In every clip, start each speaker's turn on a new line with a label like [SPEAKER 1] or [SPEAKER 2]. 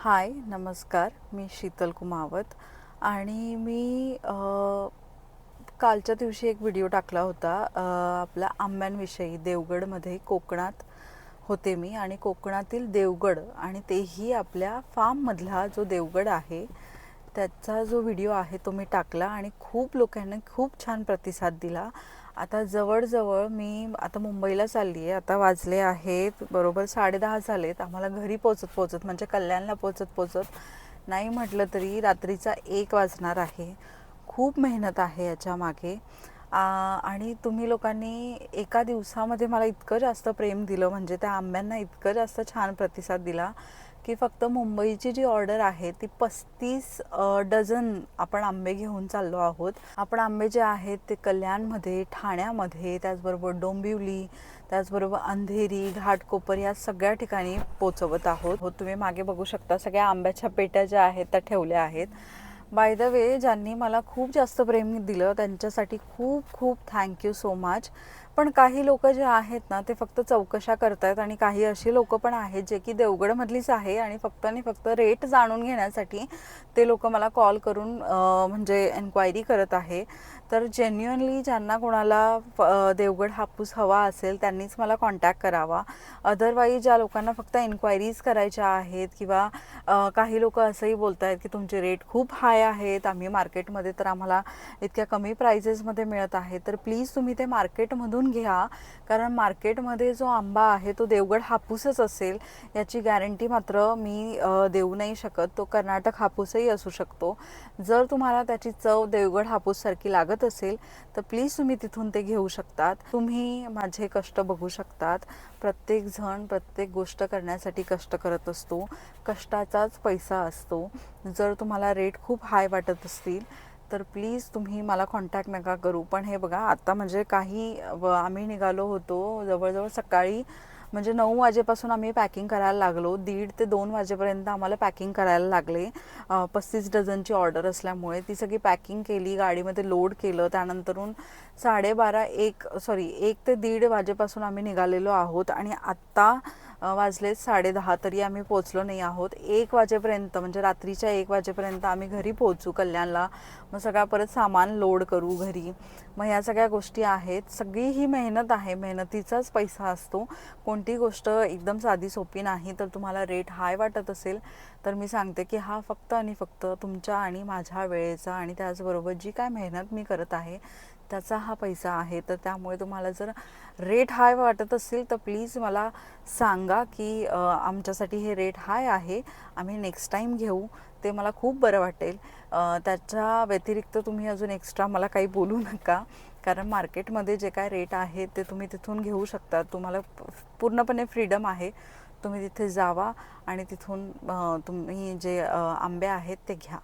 [SPEAKER 1] हाय नमस्कार, मी शीतल कुमावत आणि मी कालच्या दिवशी एक व्हिडिओ टाकला होता आपल्या आंब्यांविषयी. देवगडमध्ये कोकणात होते मी आणि कोकणातील देवगड आणि तेही आपल्या फार्ममधला जो देवगड आहे त्याचा जो व्हिडिओ आहे तो मी टाकला आणि खूप लोकांनी खूप छान प्रतिसाद दिला. आता जवळजवळ मी आता मुंबईला चालली आहे. आता वाजले आहेत बरोबर 10:30 झालेत. आम्हाला घरी पोचत म्हणजे कल्याणला पोचत नाही म्हटलं तरी रात्रीचा 1 वाजणार आहे. खूप मेहनत आहे याच्या मागे आणि तुम्ही लोकांनी एका दिवसामध्ये मला इतकं जास्त प्रेम दिलं, म्हणजे त्या आंब्यांना इतकं जास्त छान प्रतिसाद दिला की फक्त मुंबईची जी ऑर्डर आहे ती 35 डझन आपण आंबे घेऊन चाललो आहोत. आपण आंबे जे आहेत ते कल्याणमध्ये, ठाण्यामध्ये, त्याचबरोबर डोंबिवली, त्याचबरोबर अंधेरी, घाटकोपर या सगळ्या ठिकाणी पोचवत आहोत. तुम्ही मागे बघू शकता सगळ्या आंब्याच्या पेट्या ज्या आहेत त्या ठेवल्या आहेत. बाय द वे, ज्यांनी मला खूप जास्त प्रेम दिलं त्यांच्यासाठी खूप खूप थँक्यू सो मच. पण काही लोक जे आहेत ना ते फक्त चौकशा करतायत आणि काही अशी लोक पण आहेत जे की देवगडमधलीच आहे आणि फक्त रेट जाणून घेण्यासाठी ते लोक मला कॉल करून म्हणजे एन्क्वायरी करत आहे. तर जेन्युअनली ज्यांना कोणाला देवगड हापूस हवा असेल त्यांनीच मला कॉन्टॅक्ट करावा. अदरवाईज ज्या लोकांना फक्त एन्क्वायरीज करायच्या आहेत किंवा काही लोक असंही बोलत आहेत की तुमचे रेट खूप हाय आहेत, आम्ही मार्केटमध्ये तर आम्हाला इतक्या कमी प्राइजेसमध्ये मिळत आहे, तर प्लीज तुम्ही ते मार्केटमधून घ्या. कारण मार्केटमध्ये जो आंबा आहे तो देवगड हापूसच असेल याची गॅरंटी मात्र मी देऊ नाही शकत. तो कर्नाटक हापूसही असू शकतो. जर तुम्हाला त्याची चव देवगड हापूससारखी लागत असेल तर प्लीज तुम्ही तिथून ते घेऊ शकतात. तुम्ही माझे कष्ट बघू शकतात. प्रत्येक जण प्रत्येक गोष्ट करण्यासाठी कष्ट करत असतो, कष्टाचाच पैसा असतो. जर तुम्हाला रेट खूप हाय वाटत असतील तर प्लीज तुम्ही मला कॉन्टॅक्ट नका करू. पण हे बघा आता म्हणजे आम्ही निघालो होतो जवळजवळ सकाळी म्हणजे 9 वाजेपासून आम्ही पॅकिंग करायला लागलो. 1:30 ते 2 वाजेपर्यंत आम्हाला पॅकिंग करायला लागले. 35 डझनची ऑर्डर असल्यामुळे ती सगळी पॅकिंग केली, गाडीमध्ये लोड केलं. त्यानंतरून 1 ते 1:30 वाजेपासून आम्ही निघालेलो आहोत आणि आत्ता वाजले 10:30 तरी आम्ही पोचलो नाही आहोत. 1 वाजेपर्यंत म्हणजे रात्रीच्या 1 वाजेपर्यंत आम्ही घरी पोहोचू कल्याणला. मग सगळा परत सामान लोड करू घरी. मग ह्या सगळ्या गोष्टी आहेत. सगळी ही मेहनत आहे, मेहनतीचाच पैसा असतो. कोणती गोष्ट एकदम साधी सोपी नाही. तर तुम्हाला रेट हाय वाटत असेल तर मी सांगते की हा फक्त आणि फक्त तुमच्या आणि माझ्या वेळेचा आणि त्याचबरोबर जी काय मेहनत मी करत आहे त्याचा हा पैसा आहे. तर त्यामुळे तुम्हाला जर रेट हाय वाटत असेल तर प्लीज मला सांगा की आमच्यासाठी हे रेट हाय आहे, आम्ही नेक्स्ट टाईम घेऊ. ते मला खूप बरं वाटेल. त्याच्या व्यतिरिक्त तुम्ही अजून एक्स्ट्रा मला काही बोलू नका. कारण मार्केटमध्ये जे काय रेट आहे ते तुम्ही तिथून घेऊ शकता. तुम्हाला पूर्णपणे फ्रीडम आहे. तुम्ही तिथे जावा आणि तिथून तुम्ही जे आंबे आहेत ते घ्या.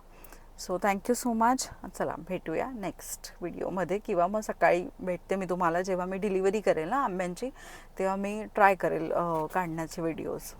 [SPEAKER 1] So thank you so much. चला भेटूया नेक्स्ट व्हिडिओमध्ये किंवा मग सकाळी भेटते मी तुम्हाला. जेव्हा मी डिलिव्हरी करेल ना आंब्यांची तेव्हा मी ट्राय करेल काढण्याचे व्हिडिओज.